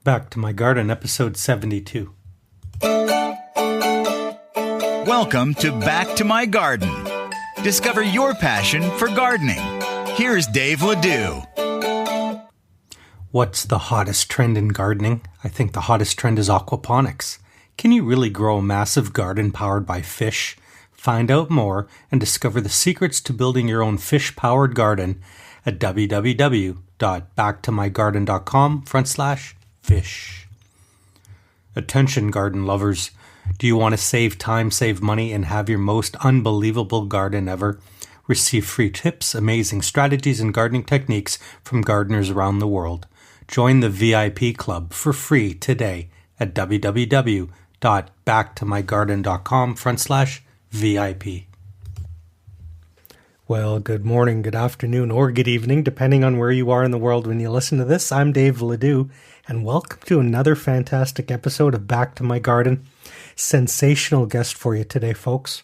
Back to My Garden, episode 72. Welcome to Back to My Garden. Discover your passion for gardening. Here's Dave Ledoux. What's the hottest trend in gardening? I think the hottest trend is aquaponics. Can you really grow a massive garden powered by fish? Find out more and discover the secrets to building your own fish-powered garden at www.backtomygarden.com/fish. Attention garden lovers. Do you want to save time, save money, and have your most unbelievable garden ever? Receive free tips, amazing strategies, and gardening techniques from gardeners around the world. Join the VIP club for free today at www.backtomygarden.com/VIP. Well, good morning, good afternoon, or good evening, depending on where you are in the world when you listen to this. I'm Dave Ledoux, and welcome to another fantastic episode of Back to My Garden. Sensational guest for you today, folks.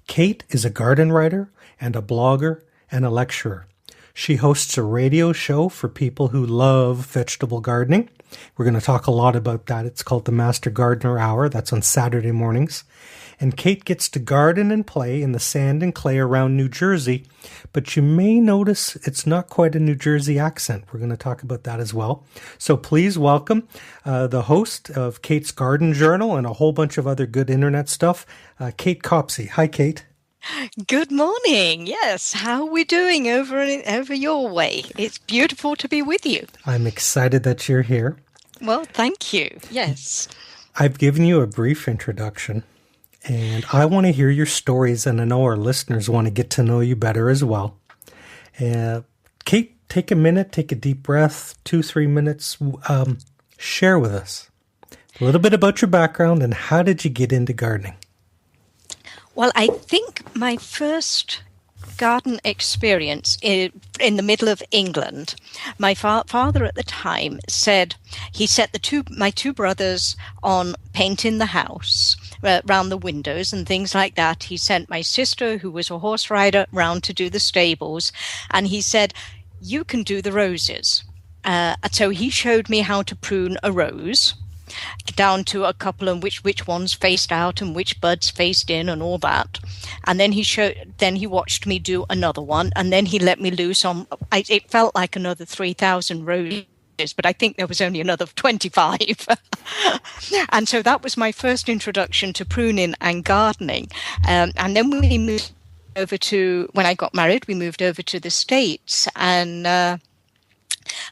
Kate is a garden writer and a blogger and a lecturer. She hosts a radio show for people who love vegetable gardening. We're going to talk a lot about that. It's called the Master Gardener Hour. That's on Saturday mornings. And Kate gets to garden and play in the sand and clay around New Jersey, but you may notice it's not quite a New Jersey accent. We're going to talk about that as well. So please welcome the host of Kate's Garden Journal and a whole bunch of other good internet stuff, Kate Copsey. Hi, Kate. Good morning. Yes, how are we doing over your way? It's beautiful to be with you. I'm excited that you're here. Well, thank you. Yes. I've given you a brief introduction. And I want to hear your stories, and I know our listeners want to get to know you better as well. Kate, take a minute, take a deep breath, 2-3 minutes. Share with us a little bit about your background and how did you get into gardening? Well, I think my first garden experience in the middle of England, my father at the time said he set my two brothers on painting the house around the windows and things like that. He sent my sister, who was a horse rider, round to do the stables, and he said, "You can do the roses." So he showed me how to prune a rose, down to a couple and which ones faced out and which buds faced in and all that. And then he watched me do another one, and then he let me loose on. It felt like another 3,000 roses, but I think there was only another 25. And so that was my first introduction to pruning and gardening. And then when I got married, we moved over to the States, and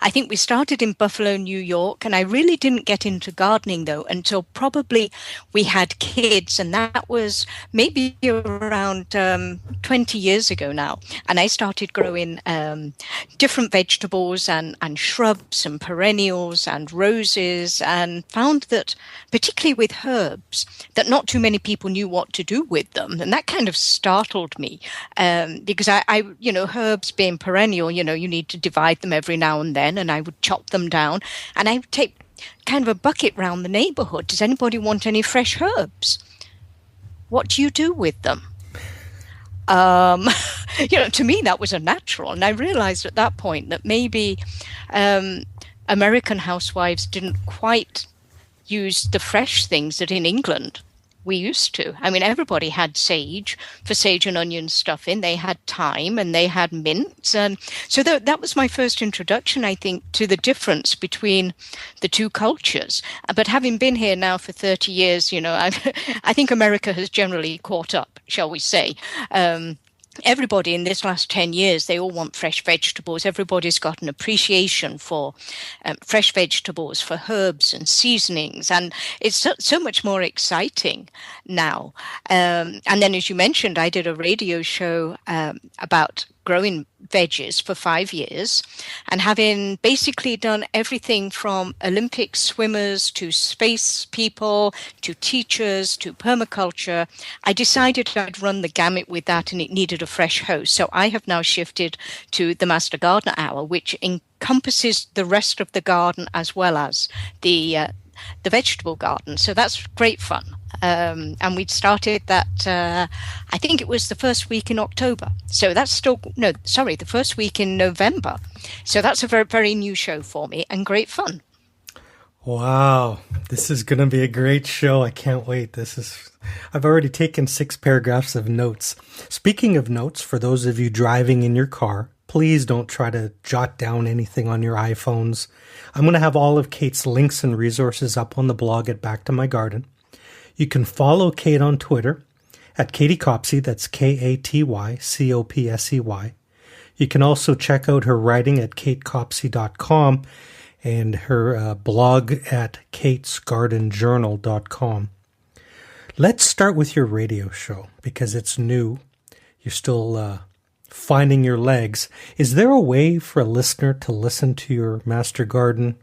I think we started in Buffalo, New York, and I really didn't get into gardening, though, until probably we had kids, and that was maybe around 20 years ago now. And I started growing different vegetables and shrubs and perennials and roses, and found that, particularly with herbs, that not too many people knew what to do with them. And that kind of startled me because I herbs being perennial, you need to divide them every now and then, and I would chop them down, and I would take kind of a bucket round the neighborhood. Does anybody want any fresh herbs? What do you do with them? To me, that was a natural, and I realized at that point that maybe American housewives didn't quite use the fresh things that in England we used to. I mean, everybody had sage for sage and onion stuffing. They had thyme and they had mints. And so that was my first introduction, I think, to the difference between the two cultures. But having been here now for 30 years, I think America has generally caught up, shall we say. Everybody in this last 10 years, they all want fresh vegetables. Everybody's got an appreciation for fresh vegetables, for herbs and seasonings. And it's so much more exciting now. And then, as you mentioned, I did a radio show about growing veggies for 5 years, and having basically done everything from Olympic swimmers to space people to teachers to permaculture, I decided I'd run the gamut with that, and it needed a fresh host. So I have now shifted to the Master Gardener Hour, which encompasses the rest of the garden as well as the vegetable garden. So that's great fun. And we'd started that, I think it was the first week in October. So that's the first week in November. So that's a very, very new show for me and great fun. Wow, this is going to be a great show. I can't wait. I've already taken 6 paragraphs of notes. Speaking of notes, for those of you driving in your car, please don't try to jot down anything on your iPhones. I'm going to have all of Kate's links and resources up on the blog at BackToMyGarden. You can follow Kate on Twitter at Katie Copsey, that's KatyCopsey. You can also check out her writing at katecopsey.com and her blog at katesgardenjournal.com. Let's start with your radio show because it's new. You're still finding your legs. Is there a way for a listener to listen to your Master Gardener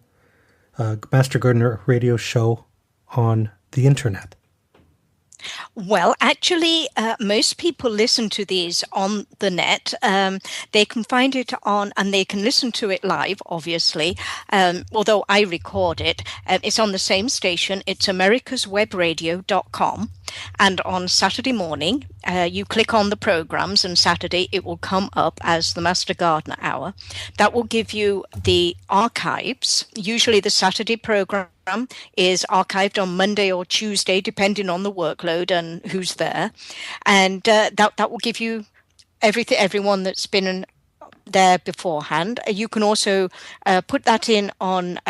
radio show on the internet? Well, actually, most people listen to these on the net. They can find it on, and they can listen to it live, obviously, although I record it. It's on the same station. It's americaswebradio.com. And on Saturday morning, you click on the programs, and Saturday it will come up as the Master Gardener Hour. That will give you the archives. Usually the Saturday program is archived on Monday or Tuesday, depending on the workload and who's there. And that will give you everyone that's been there beforehand. You can also put that in on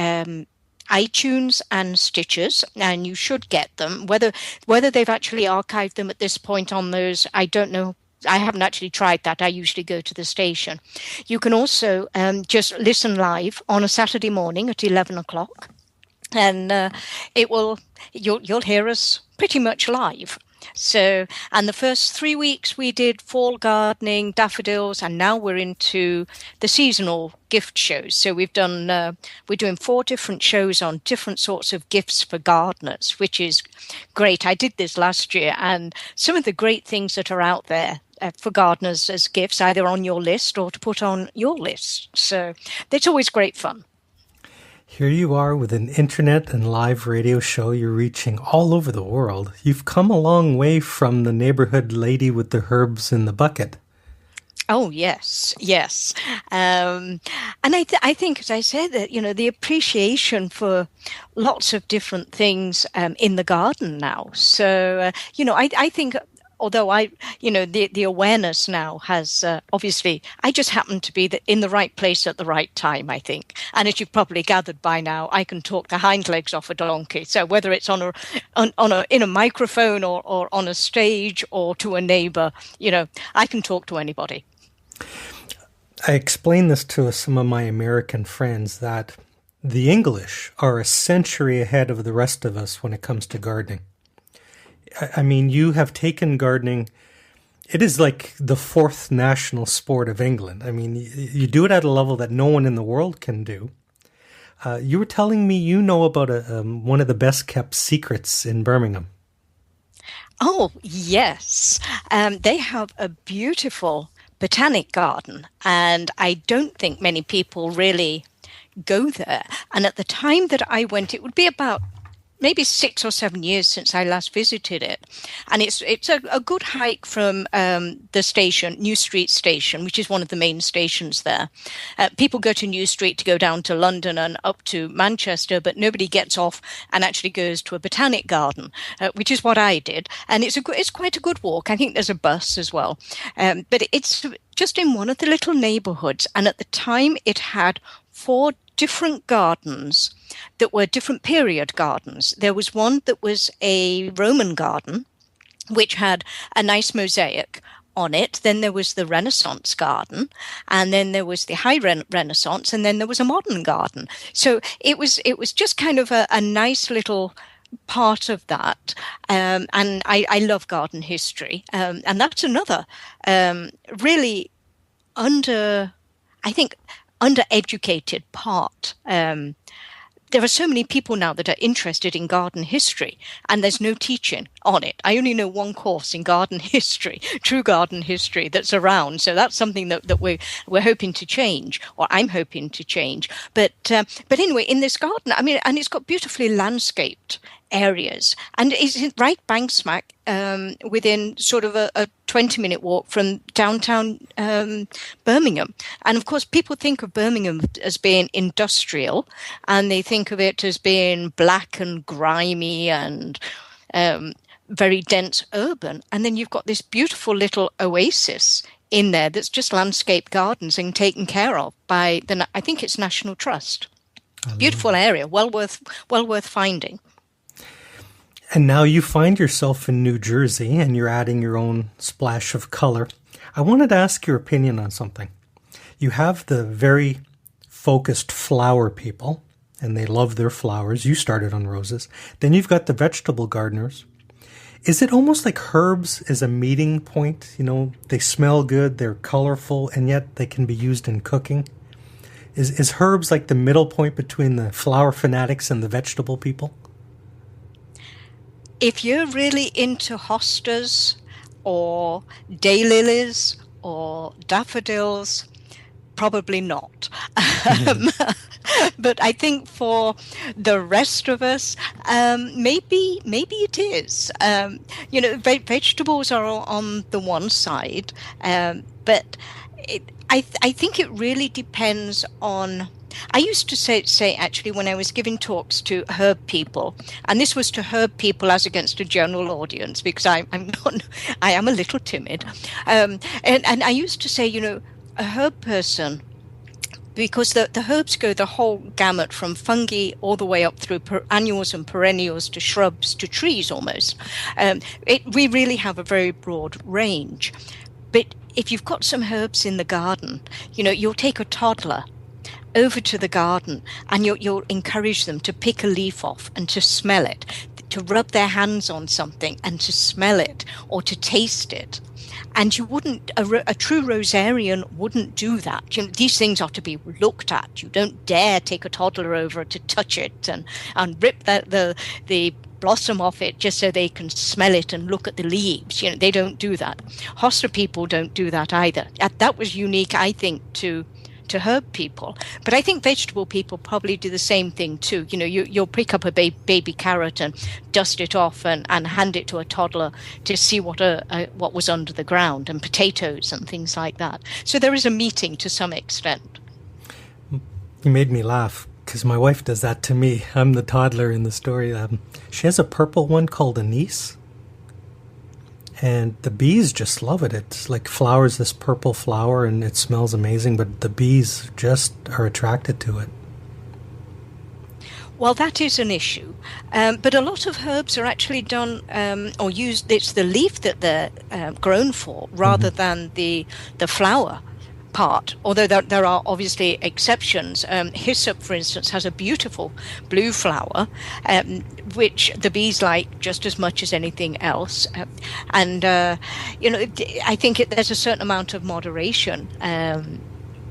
iTunes and Stitchers, and you should get them. Whether they've actually archived them at this point on those, I don't know. I haven't actually tried that. I usually go to the station. You can also just listen live on a Saturday morning at 11 o'clock, and you'll hear us pretty much live. So, and the first 3 weeks we did fall gardening, daffodils, and now we're into the seasonal gift shows. So we're doing 4 different shows on different sorts of gifts for gardeners, which is great. I did this last year, and some of the great things that are out there for gardeners as gifts, either on your list or to put on your list. So it's always great fun. Here you are with an internet and live radio show. You're reaching all over the world. You've come a long way from the neighborhood lady with the herbs in the bucket. Oh, yes. And I think, as I said, that, the appreciation for lots of different things in the garden now. So, I think, although the awareness now has, obviously, I just happen to be in the right place at the right time, I think. And as you've probably gathered by now, I can talk the hind legs off a donkey. So whether it's in a microphone or on a stage or to a neighbor, I can talk to anybody. I explained this to some of my American friends that the English are a century ahead of the rest of us when it comes to gardening. I mean, you have taken gardening. It is like the 4th national sport of England. I mean, you do it at a level that no one in the world can do. You were telling me you know about one of the best kept secrets in Birmingham. Oh, yes. They have a beautiful Botanic garden, and I don't think many people really go there. And at the time that I went, it would be about maybe 6 or 7 years since I last visited it. And it's a good hike from the station, New Street Station, which is one of the main stations there. People go to New Street to go down to London and up to Manchester, but nobody gets off and actually goes to a Botanic garden, which is what I did. And it's quite a good walk. I think there's a bus as well. But it's just in one of the little neighborhoods. And at the time, it had 4 different gardens that were different period gardens. There was one that was a Roman garden, which had a nice mosaic on it. Then there was the Renaissance garden, and then there was the High Renaissance, and then there was a modern garden. So it was just kind of a nice little part of that. And I love garden history. And that's another really undereducated part. There are so many people now that are interested in garden history, and there's no teaching on it. I only know one course in garden history, true garden history, that's around. So that's something that we're hoping to change, or I'm hoping to change. But anyway, in this garden, I mean, and it's got beautifully landscaped areas, and it's right bang smack within sort of a 20-minute walk from downtown Birmingham. And of course, people think of Birmingham as being industrial, and they think of it as being black and grimy and very dense urban. And then you've got this beautiful little oasis in there that's just landscape gardens and taken care of by I think it's National Trust. Beautiful area, well worth finding. And now you find yourself in New Jersey and you're adding your own splash of color. I wanted to ask your opinion on something. You have the very focused flower people, and they love their flowers. You started on roses. Then you've got the vegetable gardeners. Is it almost like herbs is a meeting point? You know, they smell good, they're colorful, and yet they can be used in cooking. Is herbs like the middle point between the flower fanatics and the vegetable people? If you're really into hostas or daylilies or daffodils, probably not. But I think for the rest of us, maybe it is. Vegetables are on the one side, but I think it really depends on. I used to say actually when I was giving talks to herb people, and this was to herb people as against a general audience, because I am a little timid, and I used to say, a herb person, because the herbs go the whole gamut from fungi all the way up through annuals and perennials to shrubs to trees almost. We really have a very broad range. But if you've got some herbs in the garden, you'll take a toddler over to the garden and you'll encourage them to pick a leaf off and to smell it, to rub their hands on something and to smell it or to taste it. And you wouldn't, a true rosarian wouldn't do that. These things are to be looked at. You don't dare take a toddler over to touch it and rip the blossom off it just so they can smell it and look at the leaves. They don't do that. Hosta people don't do that either. That was unique, I think, to herb people. But I think vegetable people probably do the same thing too. You'll pick up a baby carrot and dust it off and hand it to a toddler to see what was under the ground, and potatoes and things like that. So there is a meeting to some extent. You made me laugh because my wife does that to me. I'm the toddler in the story. She has a purple one called anise. And the bees just love it. It's like flowers this purple flower, and it smells amazing, but the bees just are attracted to it. Well, that is an issue. But a lot of herbs are actually done or used, it's the leaf that they're grown for rather than the flower part, although there are obviously exceptions. Hyssop, for instance, has a beautiful blue flower, which the bees like just as much as anything else. I think there's a certain amount of moderation.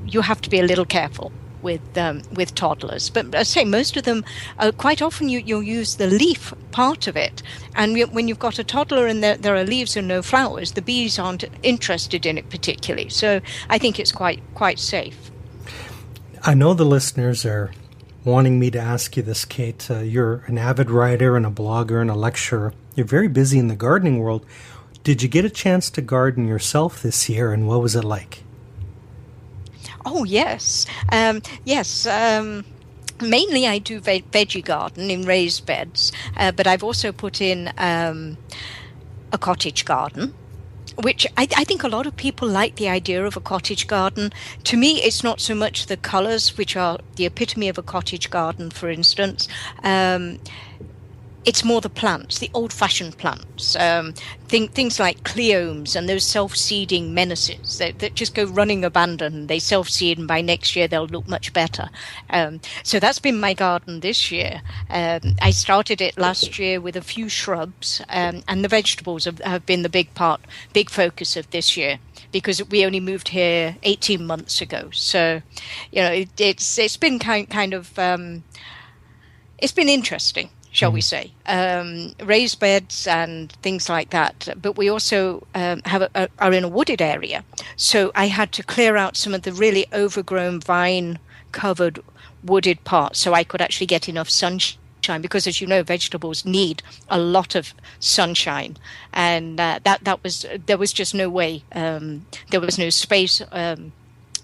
You have to be a little careful with toddlers, but I say most of them, quite often you'll use the leaf part of it, and when you've got a toddler and there are leaves and no flowers, the bees aren't interested in it particularly. So I think it's quite safe. I know the listeners are wanting me to ask you this, Kate. You're an avid writer and a blogger and a lecturer. You're very busy in the gardening world. Did you get a chance to garden yourself this year, and what was it like? Oh, yes. Mainly I do veggie garden in raised beds, but I've also put in a cottage garden, which I think a lot of people like the idea of a cottage garden. To me, it's not so much the colours, which are the epitome of a cottage garden, for instance. It's more the plants, the old-fashioned plants, things like cleomes and those self-seeding menaces that just go running abandon. They self-seed, and by next year they'll look much better. So that's been my garden this year. I started it last year with a few shrubs, and the vegetables have been the big focus of this year, because we only moved here 18 months ago. So, it's been kind of it's been interesting, shall we say, raised beds and things like that. But we also are in a wooded area. So I had to clear out some of the really overgrown vine-covered wooded parts so I could actually get enough sunshine, because, as you know, vegetables need a lot of sunshine, and there was just no way, there was no space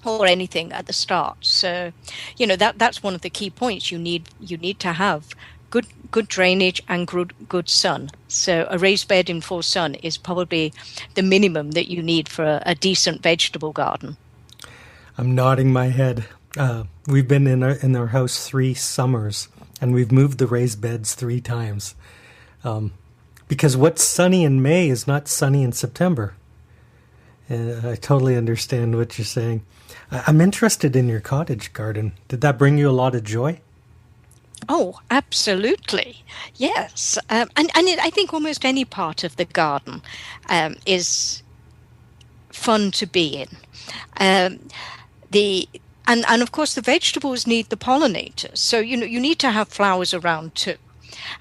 or anything at the start. So, that's one of the key points. You need to have good drainage and good sun. So a raised bed in full sun is probably the minimum that you need for a decent vegetable garden. I'm nodding my head. We've been in our house 3 summers, and we've moved the raised beds 3 times. Because what's sunny in May is not sunny in September. And I totally understand what you're saying. I'm interested in your cottage garden. Did that bring you a lot of joy? Oh, absolutely. Yes. I think almost any part of the garden is fun to be in. And of course, the vegetables need the pollinators. So, you need to have flowers around too.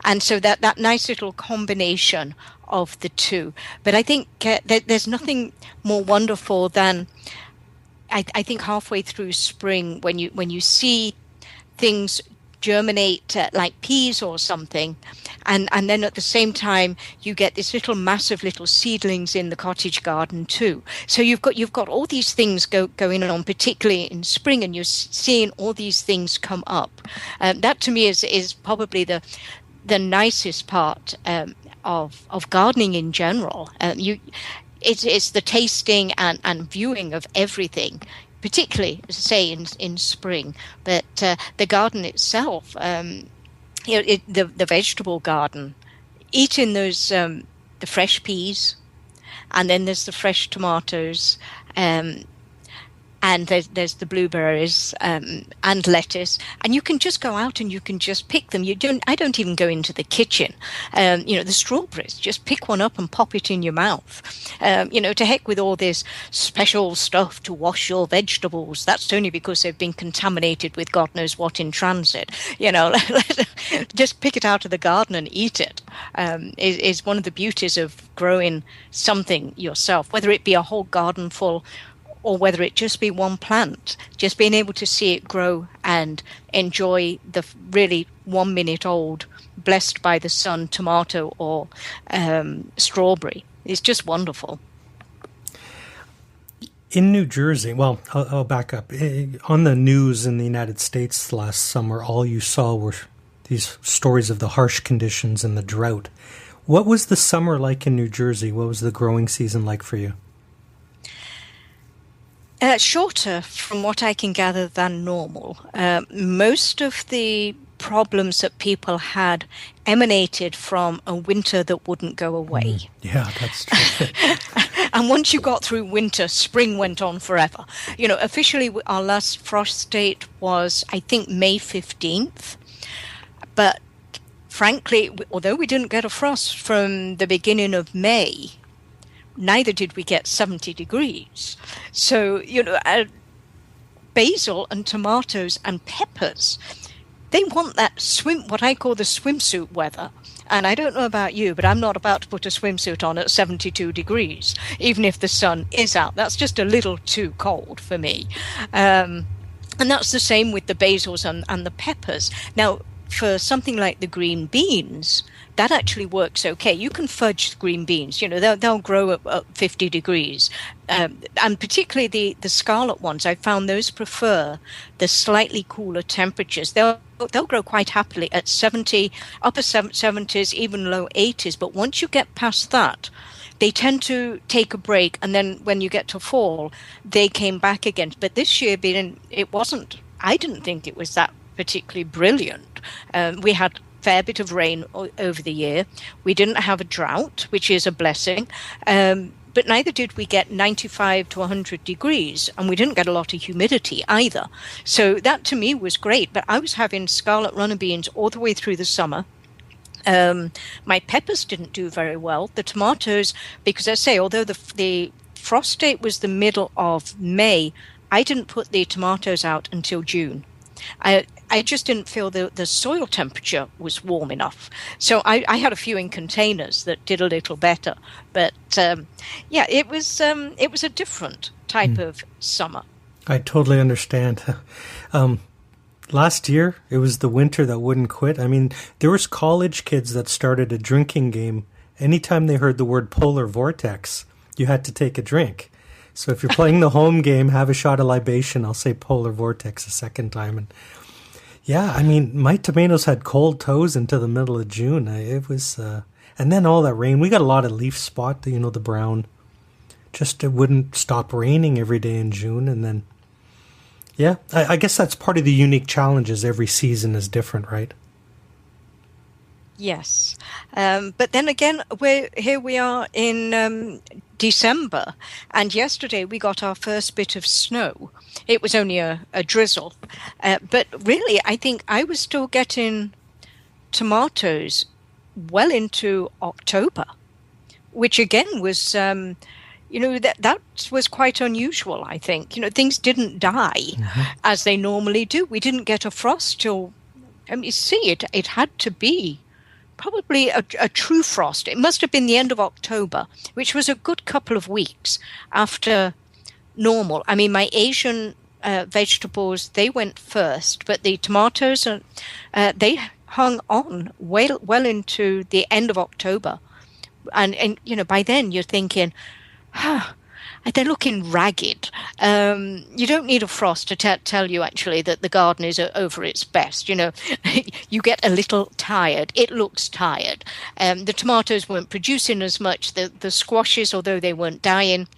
And so that nice little combination of the two. But I think there's nothing more wonderful than, I think, halfway through spring when you see things germinate like peas or something, and then at the same time you get this massive little seedlings in the cottage garden too. So you've got all these things going on, particularly in spring, and you're seeing all these things come up. That to me is probably the nicest part of gardening in general. It's the tasting and viewing of everything, particularly, say, in spring. But the garden itself, the vegetable garden, eating those the fresh peas, and then there's the fresh tomatoes, and there's the blueberries and lettuce, and you can just go out and you can just pick them. I don't even go into the kitchen. The strawberries, just pick one up and pop it in your mouth. To heck with all this special stuff to wash your vegetables. That's only because they've been contaminated with God knows what in transit. Just pick it out of the garden and eat it. Is one of the beauties of growing something yourself, whether it be a whole garden full or whether it just be one plant, just being able to see it grow and enjoy the really 1 minute old, blessed by the sun, tomato or strawberry. It's just wonderful. In New Jersey, well, I'll back up. On the news in the United States last summer, all you saw were these stories of the harsh conditions and the drought. What was the summer like in New Jersey? What was the growing season like for you? Shorter, from what I can gather, than normal. Most of the problems that people had emanated from a winter that wouldn't go away. Yeah, that's true. And once you got through winter, spring went on forever. Officially, our last frost date was, I think, May 15th. But frankly, although we didn't get a frost from the beginning of May, neither did we get 70 degrees. So, basil and tomatoes and peppers, they want that what I call the swimsuit weather. And I don't know about you, but I'm not about to put a swimsuit on at 72 degrees, even if the sun is out. That's just a little too cold for me. And that's the same with the basils and the peppers. Now, for something like the green beans, that actually works okay. You can fudge green beans. They'll grow at 50 degrees. And particularly the scarlet ones, I found those prefer the slightly cooler temperatures. They'll grow quite happily at 70, upper 70s, even low 80s. But once you get past that, they tend to take a break. And then when you get to fall, they came back again. But this year, I didn't think it was that particularly brilliant. We had fair bit of rain over the year. We didn't have a drought, which is a blessing, but neither did we get 95 to 100 degrees, and we didn't get a lot of humidity either. So that to me was great, but I was having scarlet runner beans all the way through the summer. My peppers didn't do very well. The tomatoes, because I say, although the frost date was the middle of May, I didn't put the tomatoes out until June. I just didn't feel the soil temperature was warm enough. So I had a few in containers that did a little better. But yeah, it was a different type of summer. I totally understand. Last year, it was the winter that wouldn't quit. I mean, there was college kids that started a drinking game. Anytime they heard the word polar vortex, you had to take a drink. So if you're playing the home game, have a shot of libation. I'll say polar vortex a second time. And yeah, I mean, my tomatoes had cold toes into the middle of June. It was, and then all that rain. We got a lot of leaf spot, the brown. Just it wouldn't stop raining every day in June. And then, yeah, I guess that's part of the unique challenges. Every season is different, right? Yes. But then again, here we are in December, and yesterday we got our first bit of snow. It was only a drizzle. But really, I think I was still getting tomatoes well into October, which again was, that was quite unusual, I think. Things didn't die as they normally do. We didn't get a frost till, it had to be probably a true frost. It must have been the end of October, which was a good couple of weeks after normal. I mean, my Asian vegetables, they went first, but the tomatoes, they hung on well into the end of October. And by then you're thinking, they're looking ragged. You don't need a frost to tell you actually that the garden is over its best. You get a little tired. It looks tired. The tomatoes weren't producing as much. The squashes, although they weren't dying,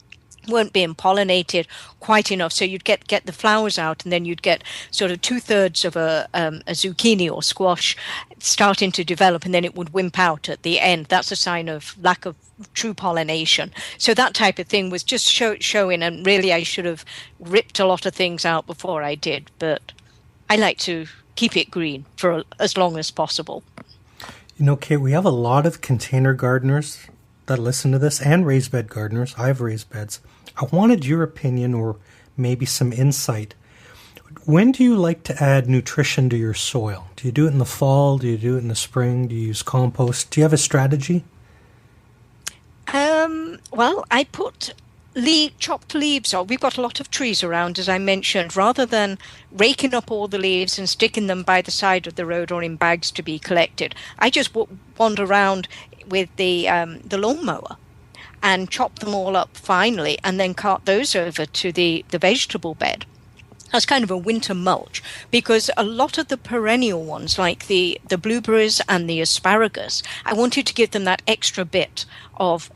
weren't being pollinated quite enough. So you'd get the flowers out, and then you'd get sort of 2/3 of a zucchini or squash starting to develop, and then it would wimp out at the end. That's a sign of lack of true pollination. So that type of thing was just showing, and really I should have ripped a lot of things out before I did, but I like to keep it green for as long as possible. Kate, we have a lot of container gardeners that listen to this, and raised bed gardeners. I have raised beds. I wanted your opinion, or maybe some insight. When do you like to add nutrition to your soil? Do you do it in the fall? Do you do it in the spring? Do you use compost? Do you have a strategy? Well, I put chopped leaves on. We've got a lot of trees around, as I mentioned. Rather than raking up all the leaves and sticking them by the side of the road or in bags to be collected, I just wander around with the lawnmower and chop them all up finely, and then cart those over to the vegetable bed. That's kind of a winter mulch, because a lot of the perennial ones, like the blueberries and the asparagus, I wanted to give them that extra bit of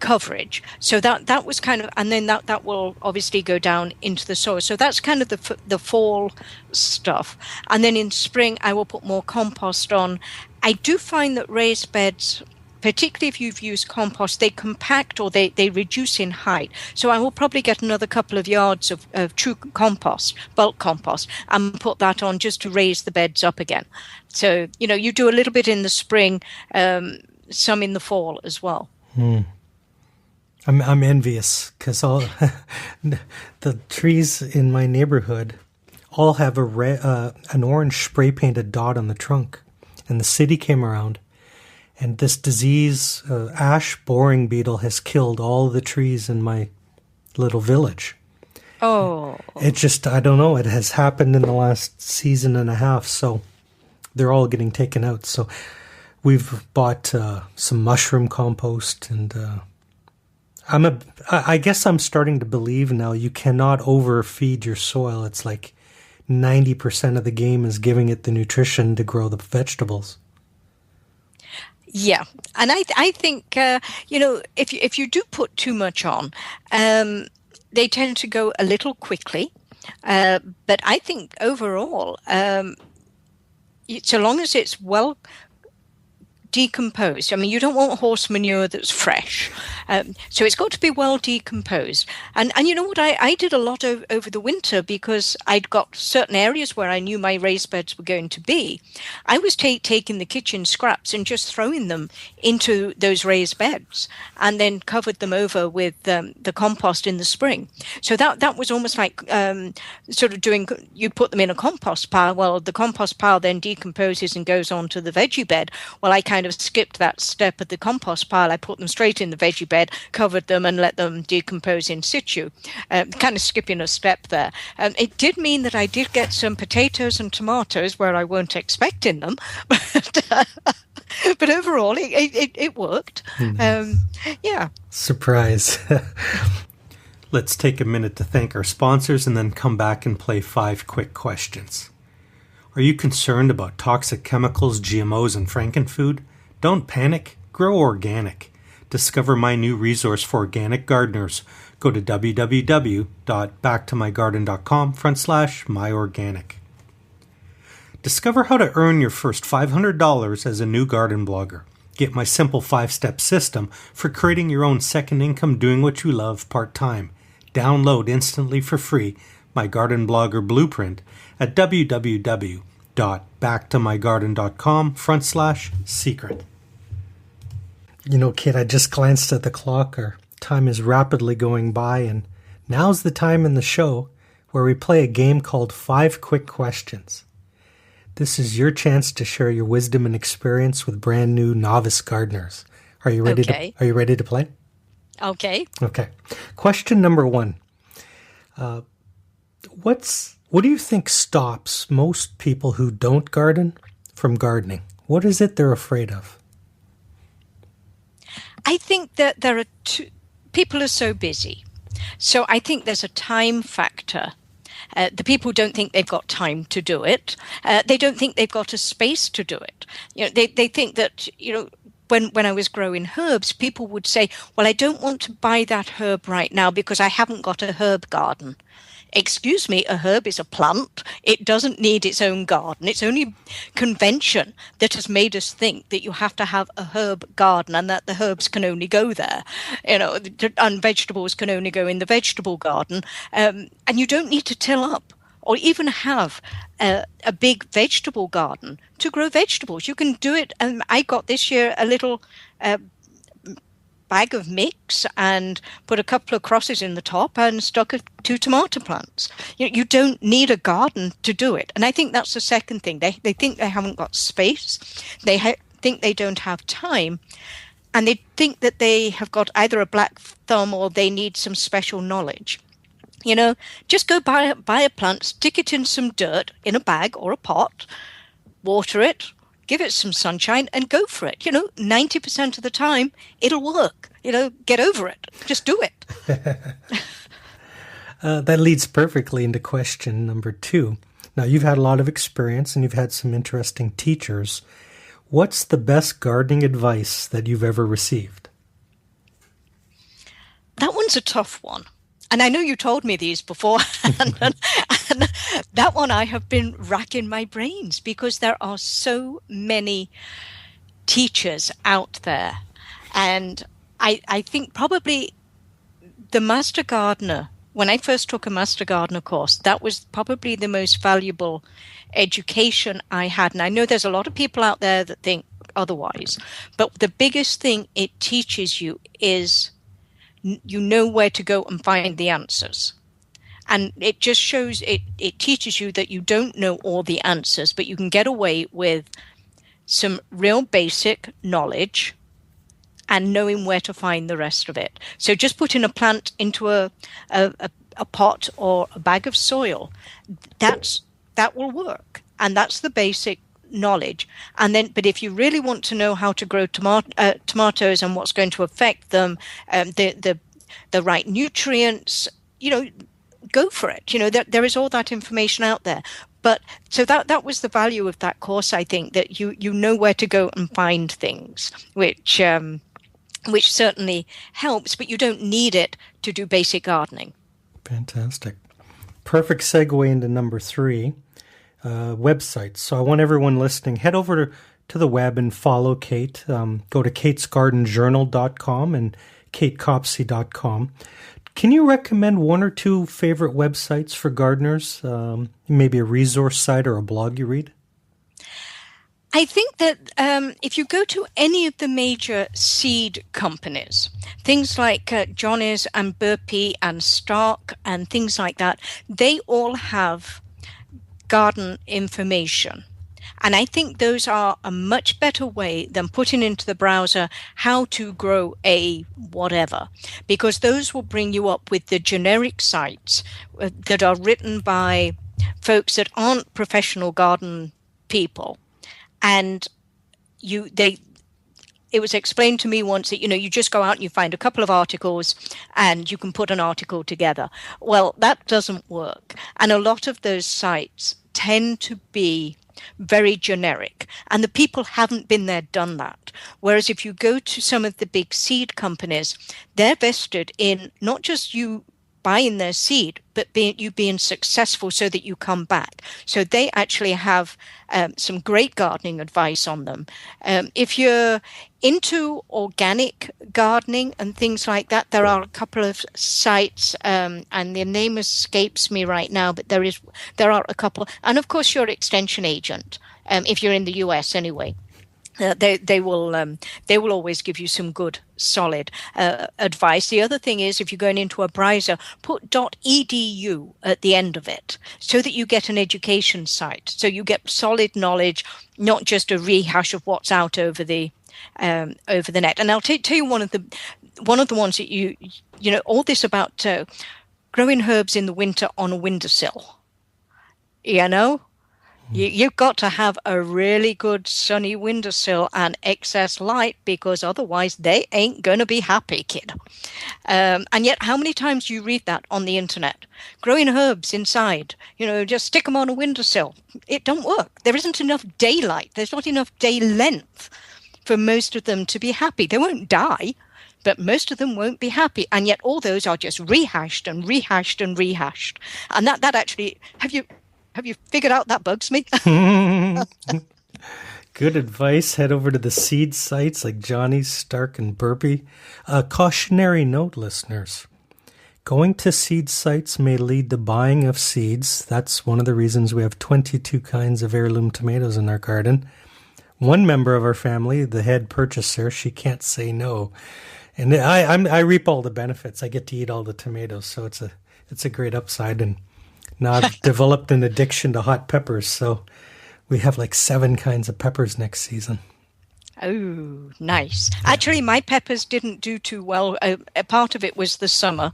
coverage. So that was kind of, and then that will obviously go down into the soil. So that's kind of the fall stuff. And then in spring, I will put more compost on. I do find that raised beds, particularly if you've used compost, they compact, or they reduce in height. So I will probably get another couple of yards of true compost, bulk compost, and put that on just to raise the beds up again. So, you do a little bit in the spring, some in the fall as well. I'm envious, because all the trees in my neighborhood all have an orange spray painted dot on the trunk. And the city came around, and this disease, ash boring beetle, has killed all the trees in my little village. Oh. It just, I don't know, it has happened in the last season and a half, so they're all getting taken out. So we've bought some mushroom compost, and I guess I'm starting to believe now you cannot overfeed your soil. It's like 90% of the game is giving it the nutrition to grow the vegetables. Yeah, and I think if you do put too much on, they tend to go a little quickly. But I think overall, so long as it's well decomposed. I mean, you don't want horse manure that's fresh. So it's got to be well decomposed. And you know what? I did a lot over the winter because I'd got certain areas where I knew my raised beds were going to be. I was taking the kitchen scraps and just throwing them into those raised beds and then covered them over with the compost in the spring. So that was almost like sort of doing, you put them in a compost pile. Well, the compost pile then decomposes and goes onto the veggie bed. Well, I kind of skipped that step of the compost pile. I put them straight in the veggie bed, covered them and let them decompose in situ. Kind of skipping a step there. It did mean that I did get some potatoes and tomatoes where I weren't expecting them. But overall, it worked. Yeah. Surprise. Let's take a minute to thank our sponsors and then come back and play 5 quick questions. Are you concerned about toxic chemicals, GMOs, and frankenfood? Don't panic. Grow organic. Discover my new resource for organic gardeners. Go to www.BackToMyGarden.com/myorganic. Discover how to earn your first $500 as a new garden blogger. Get my simple 5-step system for creating your own second income doing what you love part-time. Download instantly for free my garden blogger blueprint at www.backtomygarden.com/secret. You know, kid, I just glanced at the clock. Our time is rapidly going by, and now's the time in the show where we play a game called 5 Quick Questions. This is your chance to share your wisdom and experience with brand new novice gardeners. Are you ready Are you ready to play? Okay. Okay. Question number 1. What do you think stops most people who don't garden from gardening? What is it they're afraid of? I think that there are people are so busy. So I think there's a time factor. The people don't think they've got time to do it. They don't think they've got a space to do it. You know, they think that, you know, when I was growing herbs, people would say, well, I don't want to buy that herb right now because I haven't got a herb garden. Excuse me, a herb is a plant. It doesn't need its own garden. It's only convention that has made us think that you have to have a herb garden and that the herbs can only go there, you know, and vegetables can only go in the vegetable garden. And you don't need to till up or even have a big vegetable garden to grow vegetables. You can do it. And I got this year a little bag of mix and put a couple of crosses in the top and stuck 2 tomato plants. You don't need a garden to do it. And I think that's the second thing. They think they haven't got space. They think they don't have time. And they think that they have got either a black thumb or they need some special knowledge. You know, just go buy a plant, stick it in some dirt in a bag or a pot, water it, give it some sunshine and go for it. You know, 90% of the time, it'll work. You know, get over it. Just do it. That leads perfectly into question number 2. Now, you've had a lot of experience and you've had some interesting teachers. What's the best gardening advice that you've ever received? That one's a tough one. And I know you told me these before, and that one I have been racking my brains because there are so many teachers out there. And I think probably the Master Gardener, when I first took a Master Gardener course, that was probably the most valuable education I had. And I know there's a lot of people out there that think otherwise. But the biggest thing it teaches you is you know where to go and find the answers. And it just shows, it teaches you that you don't know all the answers, but you can get away with some real basic knowledge and knowing where to find the rest of it. So just putting a plant into a pot or a bag of soil, that will work. And that's the basic knowledge. And then, but if you really want to know how to grow tomatoes and what's going to affect them, the right nutrients, you know, go for it. You know, there is all that information out there. But so that was the value of that course, I think, that you know where to go and find things, which certainly helps, but you don't need it to do basic gardening. Fantastic. Perfect segue into number 3. Websites. So I want everyone listening, head over to the web and follow Kate. Go to katesgardenjournal.com and katecopsey.com. Can you recommend one or two favorite websites for gardeners? Maybe a resource site or a blog you read? I think that if you go to any of the major seed companies, things like Johnny's and Burpee and Stark and things like that, they all have garden information. And I think those are a much better way than putting into the browser how to grow a whatever, because those will bring you up with the generic sites that are written by folks that aren't professional garden people. And it was explained to me once that, you just go out and you find a couple of articles and you can put an article together. Well, that doesn't work. And a lot of those sites tend to be very generic, and the people haven't been there, done that. Whereas if you go to some of the big seed companies, they're vested in not just you buying their seed, but you being successful so that you come back. So they actually have some great gardening advice on them. If you're into organic gardening and things like that, there are a couple of sites, and the name escapes me right now, but there are a couple. And of course, your extension agent, if you're in the US anyway. They will always give you some good, solid advice. The other thing is, if you're going into a browser, put .edu at the end of it so that you get an education site. So you get solid knowledge, not just a rehash of what's out over the net. And I'll tell you one of the ones that you know all this about growing herbs in the winter on a windowsill. You've got to have a really good sunny windowsill and excess light, because otherwise they ain't going to be happy, kid. And yet, how many times do you read that on the internet? Growing herbs inside, just stick them on a windowsill. It don't work. There isn't enough daylight. There's not enough day length for most of them to be happy. They won't die, but most of them won't be happy. And yet all those are just rehashed and rehashed and rehashed. And that actually, have you figured out that bugs me? Good advice. Head over to the seed sites like Johnny's, Stark, and Burpee. Cautionary note, listeners. Going to seed sites may lead to buying of seeds. That's one of the reasons we have 22 kinds of heirloom tomatoes in our garden. One member of our family, the head purchaser, she can't say no. And I reap all the benefits. I get to eat all the tomatoes, so it's a great upside. And now I've developed an addiction to hot peppers, so we have like 7 kinds of peppers next season. Oh, nice. Actually, my peppers didn't do too well. A part of it was the summer,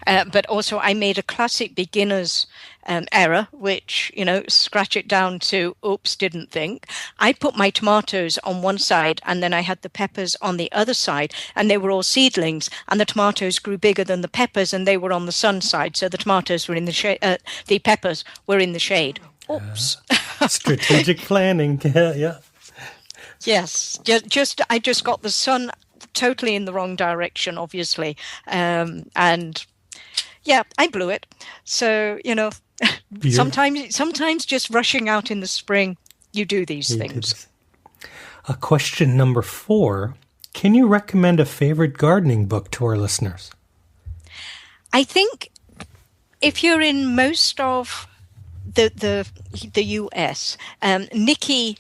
but also I made a classic beginner's error, which, scratch it down to, oops, didn't think. I put my tomatoes on one side and then I had the peppers on the other side, and they were all seedlings, and the tomatoes grew bigger than the peppers and they were on the sun side. So the tomatoes were in the shade, the peppers were in the shade. Oops. Strategic planning. Yeah. Yes, I just got the sun totally in the wrong direction, obviously, and yeah, I blew it. So sometimes just rushing out in the spring, you do these things. Question number 4: can you recommend a favorite gardening book to our listeners? I think if you're in most of the US, Nikki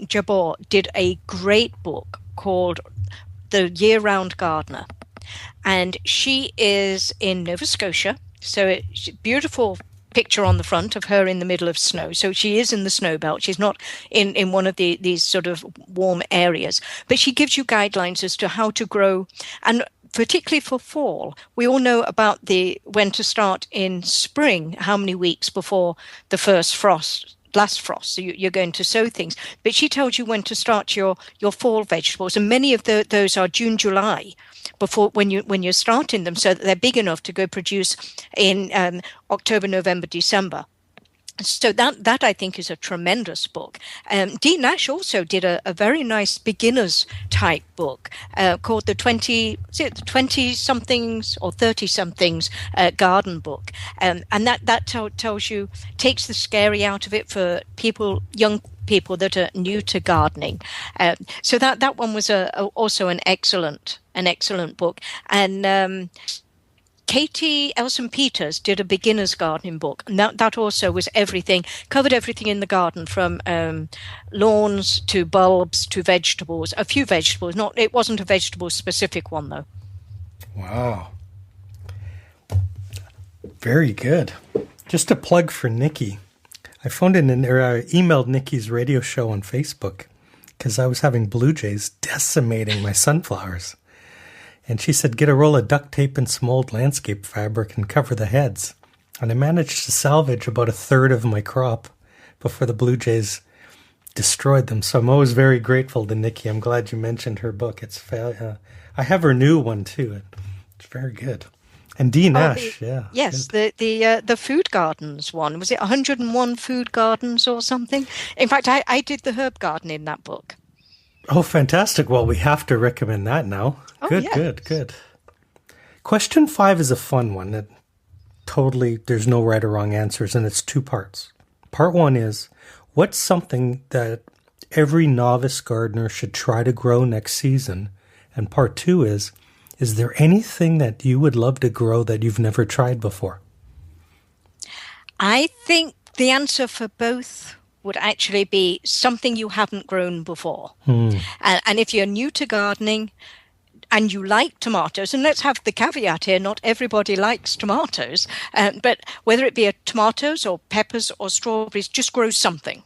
Jabor did a great book called The Year-Round Gardener, and she is in Nova Scotia. So it's a beautiful picture on the front of her in the middle of snow. So she is in the snow belt. She's not in one of these sort of warm areas, but she gives you guidelines as to how to grow. And particularly for fall, we all know about when to start in spring, how many weeks before the first last frost. So you're going to sow things. But she tells you when to start your fall vegetables. And many of those are June, July, before when you're starting them, so that they're big enough to go produce in October, November, December. So that I think is a tremendous book. Dee Nash also did a very nice beginners type book called the 20-somethings or 30-somethings garden book, and that tells you, takes the scary out of it for people, young people that are new to gardening. So that one was also an excellent book. And Katie Elson-Peters did a beginner's gardening book, and that also was covered everything in the garden, from lawns to bulbs to vegetables, a few vegetables. It wasn't a vegetable-specific one, though. Wow. Very good. Just a plug for Nikki. I phoned in and emailed Nikki's radio show on Facebook because I was having blue jays decimating my sunflowers. And she said, get a roll of duct tape and some old landscape fabric and cover the heads. And I managed to salvage about a third of my crop before the blue jays destroyed them. So I'm always very grateful to Nikki. I'm glad you mentioned her book. I have her new one too. It's very good. And Dee Nash, yeah. Yes, the food gardens one. Was it 101 food gardens or something? In fact, I did the herb garden in that book. Oh, fantastic. Well, we have to recommend that now. Oh, good, yes. good. Question 5 is a fun one that there's no right or wrong answers, and it's 2 parts. Part 1 is, what's something that every novice gardener should try to grow next season? And part 2 is there anything that you would love to grow that you've never tried before? I think the answer for both would actually be something you haven't grown before. And if you're new to gardening and you like tomatoes, and let's have the caveat here, not everybody likes tomatoes, but whether it be tomatoes or peppers or strawberries, just grow something.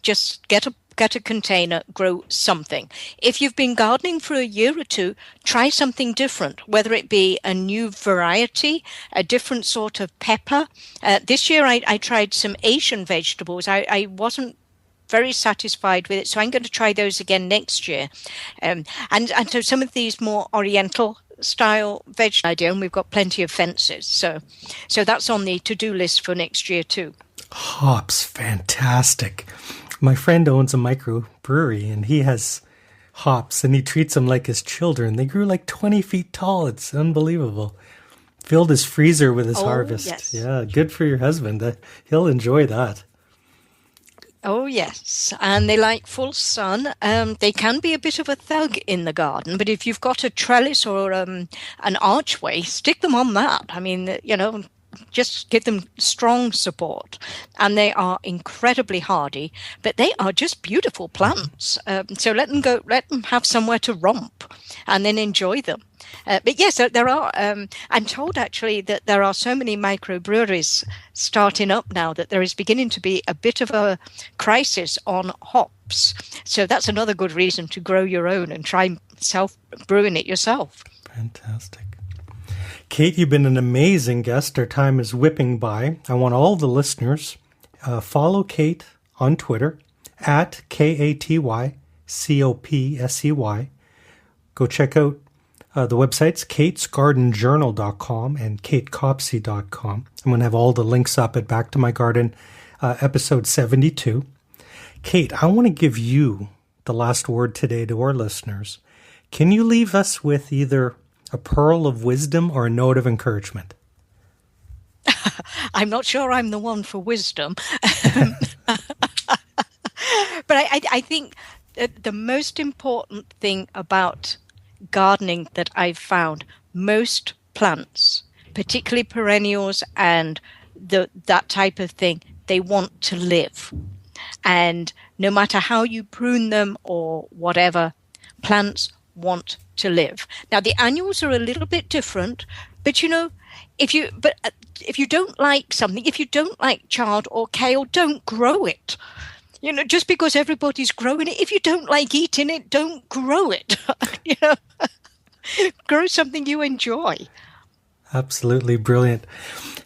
Just get a container, grow something. If you've been gardening for a year or two, try something different, whether it be a new variety, a different sort of pepper. This year I tried some Asian vegetables. I wasn't very satisfied with it, so I'm going to try those again next year. And so some of these more oriental style vegetable idea, and we've got plenty of fences. So that's on the to-do list for next year too. Hops, fantastic. My friend owns a microbrewery, and he has hops, and he treats them like his children. They grew like 20 feet tall. It's unbelievable. Filled his freezer with his harvest. Yes. Yeah, good for your husband. He'll enjoy that. Oh, yes. And they like full sun. They can be a bit of a thug in the garden, but if you've got a trellis or an archway, stick them on that. I mean, just give them strong support. And they are incredibly hardy, but they are just beautiful plants. So let them have somewhere to romp and then enjoy them. But yes, there are, I'm told actually that there are so many microbreweries starting up now that there is beginning to be a bit of a crisis on hops. So that's another good reason to grow your own and try self-brewing it yourself. Fantastic. Kate, you've been an amazing guest. Our time is whipping by. I want all the listeners, follow Kate on Twitter at KATYCOPSEY. Go check out the websites, katesgardenjournal.com and katecopsey.com. I'm going to have all the links up at Back to My Garden, episode 72. Kate, I want to give you the last word today to our listeners. Can you leave us with either a pearl of wisdom or a note of encouragement? I'm not sure I'm the one for wisdom. But I think the most important thing about gardening that I've found, most plants, particularly perennials and that type of thing, they want to live. And no matter how you prune them or whatever, plants want to live. Now, the annuals are a little bit different, but if you don't like something, if you don't like chard or kale, don't grow it. Just because everybody's growing it, if you don't like eating it, don't grow it. Grow something you enjoy. Absolutely brilliant.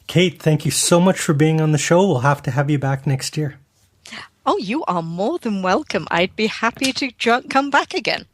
Kate, thank you so much for being on the show. We'll have to have you back next year. Oh, you are more than welcome. I'd be happy to come back again.